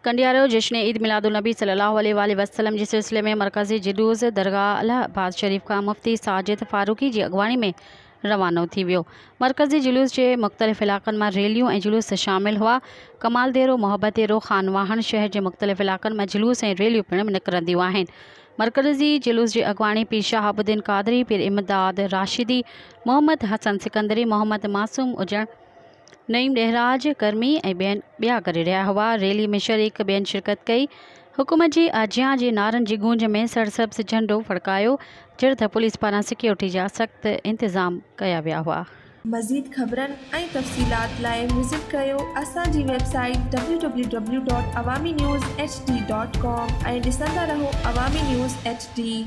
कंडियारो जश्न ईद मिलादुलनबी सल्लल्लाहु अलैहि वसल्लम जे सिलसिले में मरकज़ी जुलूस दरगाह इलाहाबाद शरीफ खां मुफ्ती साजिद फारूकी जी अगवानी में रवानो थी वियो। मरकज़ी जुलूस जे मुख़्तलिफ़ इलाक़नि मां रैलियूं ऐं जुलूस शामिल हुआ। कमालदेरो मोहब्बतेरो खानवाहन शहर जे मुख़्तलिफ़ इलाक़नि मां जुलूस ऐं रैलियूं पिणु निकिरंदियूं आहिनि। मरकज़ी जुलूस जी अगवानी पीर शहाबुद्दीन क़ादरी, पीर इमदाद राशिदी, मोहम्मद हसन सिकंदरी, मोहम्मद मासूम उजण, नईम ॾहराज कर्मी ऐं ॿिया करे रहिया हुआ। रैली में शरीक ॿियनि शिरकत कई। हुकूमत जी आजियां जे नारनि जी गूंज में सरसब्ज़ झंडो फड़कायो। जहिड़े त पुलिस पारां सिक्योरिटी जा सख़्त इंतज़ाम कया विया हुआ। मज़ीद ख़बरनि ऐं तफ़सीलात लाइ विज़िट कयो असांजी वेबसाइट www.awamiNewsHD.com ऐं ॾिसंदा रहो अवामी न्यूज़ HD।